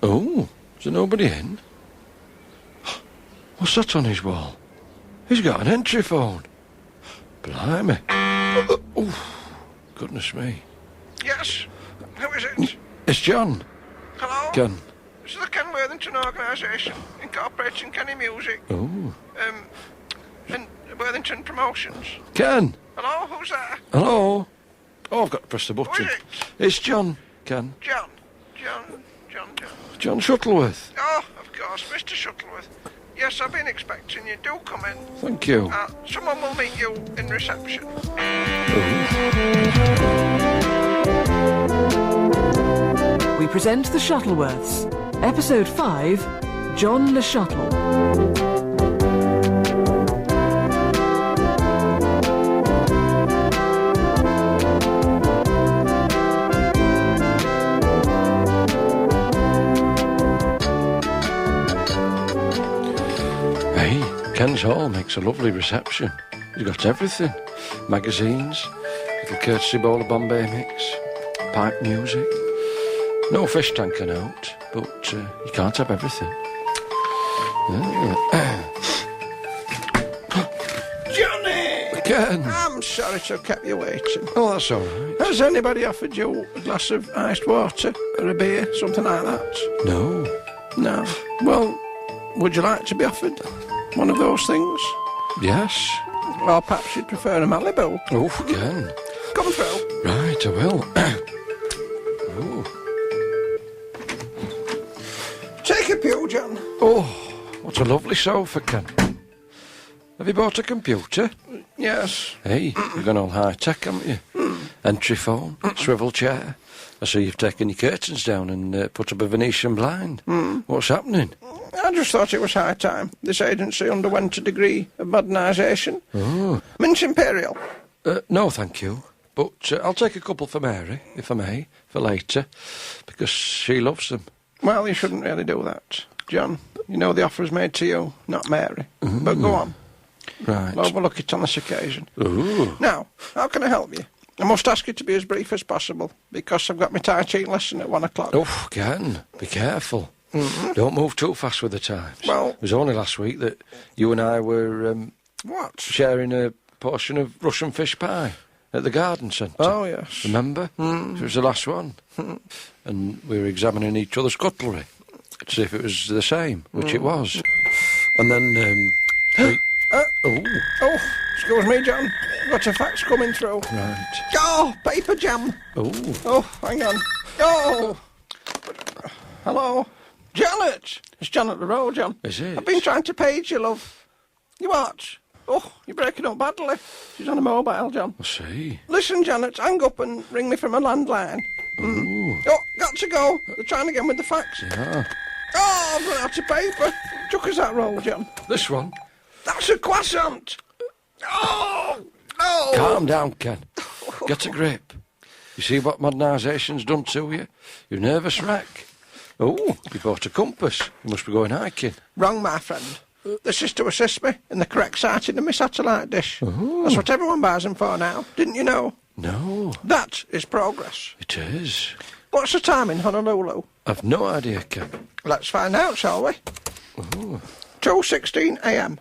Oh, is there nobody in? What's that on his wall? He's got an entry phone. Blimey. Oh, goodness me. Yes, who is it? It's John. Hello? Ken. This is the Ken Worthington Organisation, incorporating Kenny Music. Oh. And Worthington Promotions. Ken. Hello, who's that? Hello. Oh, I've got to press the Who button. is it? It's John, Ken. John. John Shuttleworth. Oh, of course, Mr. Shuttleworth. Yes, I've been expecting you. Do come in. Thank you. Someone will meet you in reception. We present the Shuttleworths. Episode 5, John Le Shuttle. Hey, Ken's Hall makes a lovely reception. He's got everything. Magazines, little courtesy bowl of Bombay mix, pipe music. No fish tank and out, but you can't have everything. Johnny! Ken! I'm sorry to have kept you waiting. Oh, that's all right. Has anybody offered you a glass of iced water or a beer, something like that? No. No. Well, would you like to be offered one of those things? Yes. Or perhaps you'd prefer a Malibu? Oh, Ken. Come through. Right, I will. Oh. Take a pew, John. Oh, what a lovely sofa, Ken. Have you bought a computer? Yes. Hey, you've gone all high-tech, haven't you? Entry phone, swivel chair. I see you've taken your curtains down and put up a Venetian blind. What's happening? I just thought it was high time. This agency underwent a degree of modernisation. Oh. Mince Imperial. No, thank you. But I'll take a couple for Mary, if I may, for later, because she loves them. Well, you shouldn't really do that, John. You know the offer is made to you, not Mary. But go on. Right. I'll overlook it on this occasion. Ooh. Now, how can I help you? I must ask you to be as brief as possible, because I've got my Tai Chi lesson at 1 o'clock. Oh, Ken, be careful. Don't move too fast with the times. Well... It was only last week that you and I were... What? Sharing a portion of Russian fish pie at the garden centre. Oh, yes. Remember? It was the last one. And we were examining each other's cutlery to see if it was the same, which it was. And then... Oh, excuse me, John. Got a fax coming through. Right. Oh, paper jam. Oh, hang on. Oh. Hello. Janet. It's Janet the Road, John. Is it? I've been trying to page you, love. You what? Oh, you're breaking up badly. She's on a mobile, John. I see. Listen, Janet, hang up and ring me from a landline. Oh, got to go. They're trying again with the fax. Yeah. Oh, I've run out of paper. Chuck us that roll, John. This one? That's a croissant. Oh, no. Calm down, Ken. Get a grip. You see what modernisation's done to you? You're a nervous wreck. Oh, you bought a compass. You must be going hiking. Wrong, my friend. This is to assist me in the correct sighting of my satellite dish. That's what everyone buys them for now. Didn't you know? No. That is progress. It is. What's the time in Honolulu? I've no idea, Ken. Let's find out, shall we? 2:16 a.m.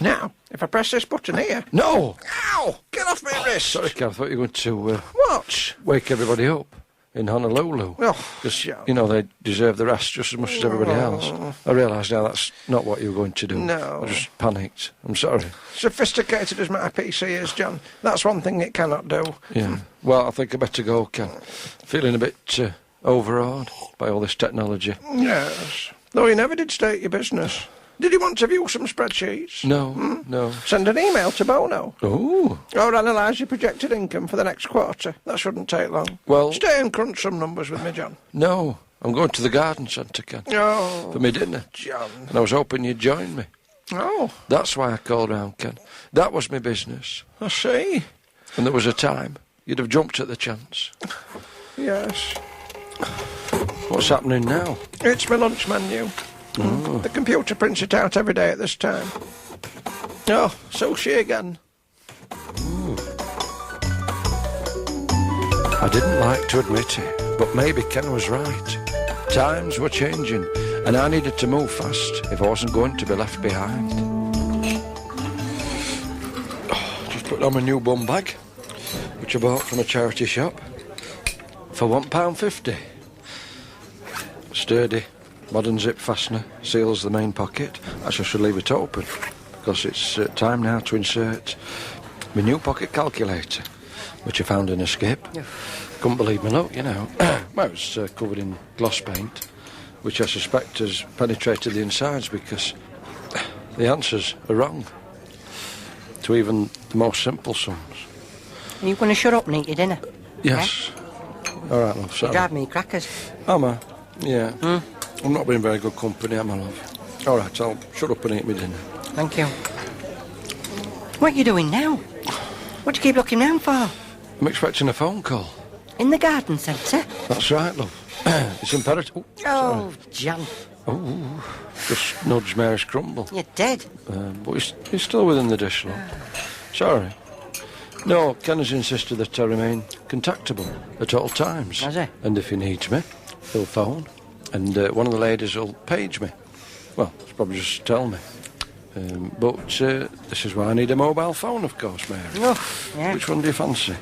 Now, if I press this button here... No! Ow! Get off my wrist! Sorry, Ken, I thought you were going to What? wake everybody up in Honolulu. Oh, Because, you know, they deserve the rest just as much as everybody else. I realise now that's not what you were going to do. No. I just panicked. I'm sorry. Sophisticated as my PC is, John, that's one thing it cannot do. Yeah. Well, I think I better go, Ken. Feeling a bit overawed by all this technology. Yes. Though you never did state your business. Did you want to view some spreadsheets? No, no. Send an email to Bono. Oh. Or analyse your projected income for the next quarter. That shouldn't take long. Well... Stay and crunch some numbers with me, John. No, I'm going to the garden centre, Ken. Oh. For my dinner. John. And I was hoping you'd join me. Oh. That's why I called round, Ken. That was my business. I see. And there was a time you'd have jumped at the chance. Yes. What's happening now? It's my lunch menu. The computer prints it out every day at this time. Oh, sushi again. Ooh. I didn't like to admit it, but maybe Ken was right. Times were changing, and I needed to move fast if I wasn't going to be left behind. Just put on my new bum bag, which I bought from a charity shop, for £1.50. Sturdy, modern zip fastener, seals the main pocket. Actually, I should leave it open, because it's time now to insert my new pocket calculator, which I found in a skip. Yeah. Couldn't believe my luck, you know. Well, it was covered in gloss paint, which I suspect has penetrated the insides because the answers are wrong to even the most simple sums. Are you going to shut up and eat your dinner? Yes. All right, love, You sorry. drive me crackers. Am I? Yeah. I'm not being very good company, am I, love? All right, I'll shut up and eat my dinner. Thank you. What are you doing now? What do you keep looking round for? I'm expecting a phone call. In the garden centre? That's right, love. It's imperative. Oh, John. Oh, just nudged Mary's crumble. You're dead. But he's still within the dish, love. Sorry. No, Ken has insisted that I remain contactable at all times. Has he? And if he needs me, he'll phone. And one of the ladies will page me. Well, it's probably just tell me. But this is why I need a mobile phone, of course, Mary. Oh, yeah. Which one do you fancy?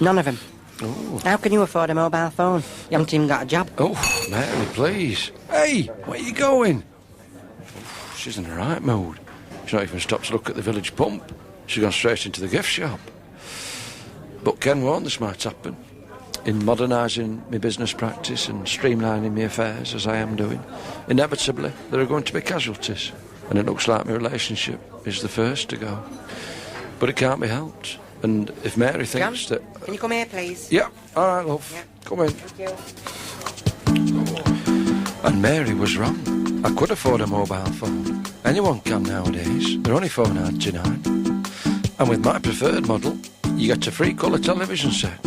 None of them. Oh. How can you afford a mobile phone? You haven't even got a job. Oh, Mary, please. Hey, where are you going? She's in the right mood. She's not even stopped to look at the village pump. She's gone straight into the gift shop. But Ken warned this might happen. In modernising my business practice and streamlining my affairs, as I am doing, inevitably there are going to be casualties. And it looks like my relationship is the first to go. But it can't be helped. And if Mary thinks John, that... can you come here, please? Yeah, all right, love. Yeah. Come in. Thank you. And Mary was wrong. I could afford a mobile phone. Anyone can nowadays. They're only £4.99. And with my preferred model, you get a free colour television set.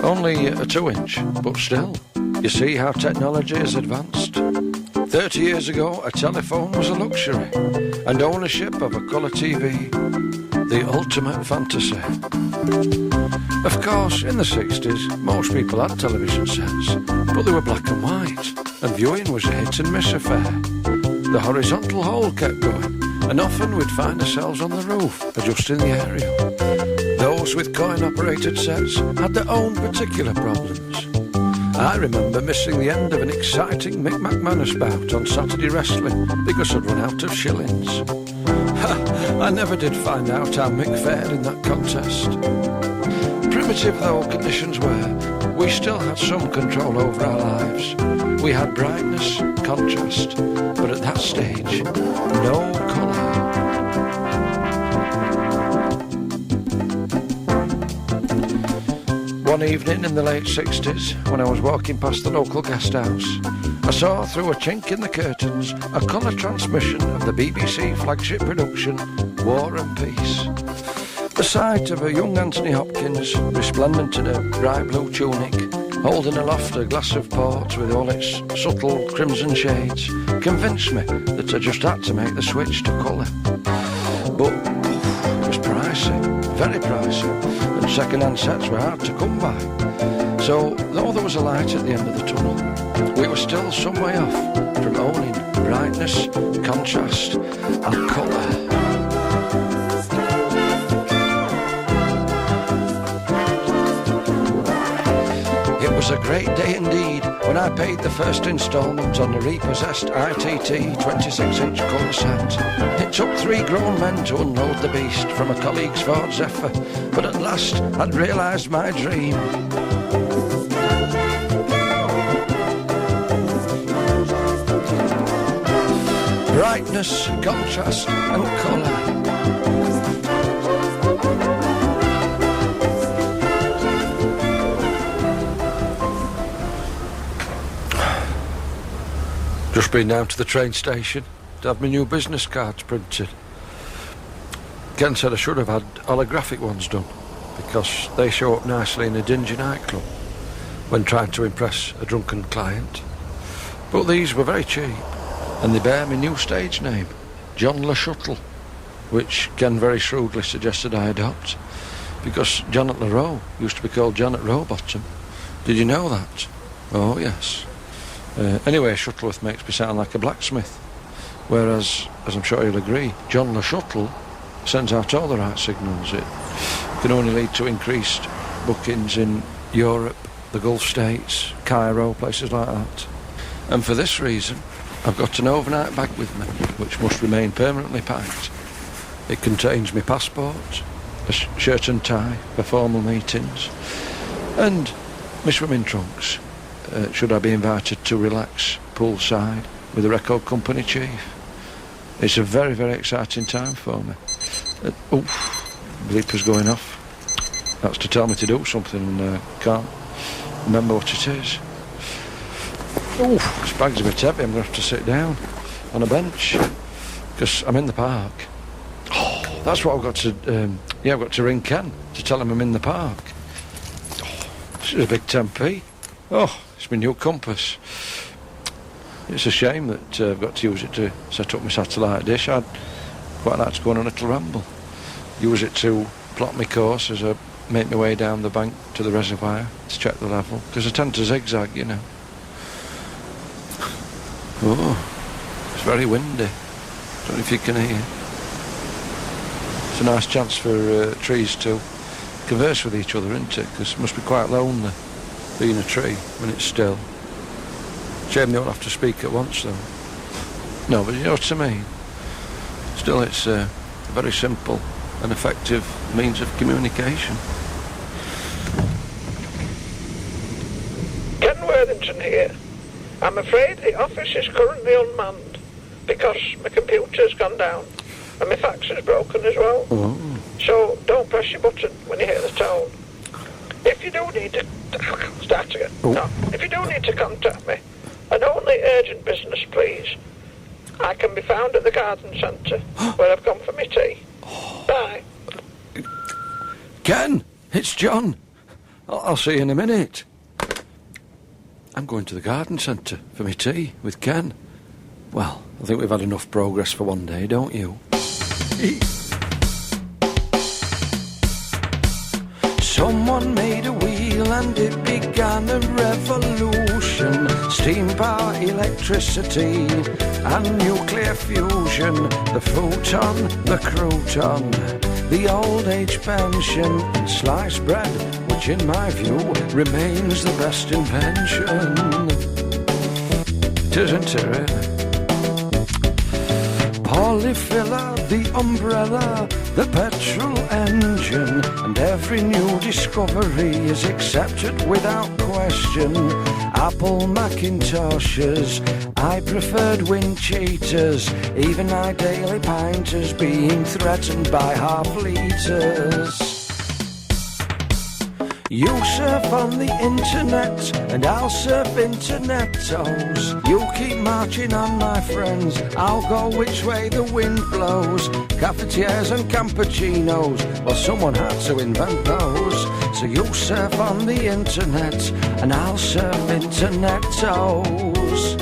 Only a 2-inch, but still. You see how technology has advanced. 30 years ago, a telephone was a luxury, and ownership of a colour TV, the ultimate fantasy. Of course, in the 60s, most people had television sets, but they were black and white, and viewing was a hit-and-miss affair. The horizontal hole kept going, and often we'd find ourselves on the roof, adjusting the aerial. Those with coin-operated sets had their own particular problems. I remember missing the end of an exciting Mick McManus bout on Saturday wrestling because I'd run out of shillings. I never did find out how Mick fared in that contest. Primitive though conditions were, we still had some control over our lives. We had brightness, contrast, but at that stage, no colour. One evening in the late 60s, when I was walking past the local guest house, I saw through a chink in the curtains a colour transmission of the BBC flagship production War and Peace. The sight of a young Anthony Hopkins, resplendent in a bright blue tunic, holding aloft a glass of port with all its subtle crimson shades, convinced me that I just had to make the switch to colour. But it was pricey, very pricey. And second-hand sets were hard to come by. So, though there was a light at the end of the tunnel, we were still some way off from owning brightness, contrast and colour. It was a great day indeed when I paid the first instalment on the repossessed ITT 26-inch colour set. It took 3 grown men to unload the beast from a colleague's Ford Zephyr, but at last I'd realised my dream. Brightness, contrast and colour. Just been down to the train station to have my new business cards printed. Ken said I should have had holographic ones done because they show up nicely in a dingy nightclub when trying to impress a drunken client. But these were very cheap and they bear my new stage name, John Le Shuttle. which Ken very shrewdly suggested I adopt, because John at the Row used to be called John at Rowbottom. Did you know that? Oh, yes. Anyway, Shuttleworth makes me sound like a blacksmith, whereas, as I'm sure you'll agree, John the Shuttle sends out all the right signals. It can only lead to increased bookings in Europe, the Gulf States, Cairo, places like that. And for this reason, I've got an overnight bag with me, which must remain permanently packed. It contains my passport, a shirt and tie for formal meetings, and my swimming trunks, should I be invited to relax poolside with the record company chief. It's a very, very exciting time for me. Bleeper's going off. That's to tell me to do something, and can't remember what it is. This bag's a bit heavy. I'm going to have to sit down on a bench because I'm in the park. That's what I've got to... I've got to ring Ken to tell him I'm in the park. This is a big 10p. It's my new compass. It's a shame that I've got to use it to set up my satellite dish. I'd quite like to go on a little ramble. Use it to plot my course as I make my way down the bank to the reservoir to check the level, because I tend to zigzag, you know. It's very windy. Don't know if you can hear. It's a nice chance for trees to converse with each other, isn't it? Because it must be quite lonely being a tree when it's still. Shame they don't have to speak at once, though. No, but you know what I mean. Still, it's a very simple and effective means of communication. Ken Worthington here. I'm afraid the office is currently unmanned because my computer's gone down and my fax is broken as well. So don't press your button when you hear the tone. If you do need to... Start again. No. If you do need to contact me, and only urgent business, please, I can be found at the garden centre where I've come for my tea. Bye. Ken, it's John. I'll see you in a minute. I'm going to the garden centre for my tea with Ken. Well, I think we've had enough progress for one day, don't you? Someone made a wheel and it began a revolution. Steam power, electricity and nuclear fusion. The futon, the crouton, the old age pension and sliced bread, which in my view remains the best invention. Isn't it really? Polyfiller, the umbrella, the petrol engine, and every new discovery is accepted without question. Apple Macintoshes, I preferred wind cheaters, even my daily pinters being threatened by half litres. You surf on the internet and I'll surf internetos. You keep marching on, my friends, I'll go which way the wind blows. Cafetières and cappuccinos, well, someone had to invent those. So you surf on the internet and I'll surf internetos.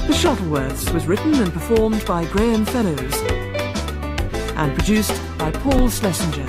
The Shuttleworths was written and performed by Graham Fellows and produced by Paul Schlesinger.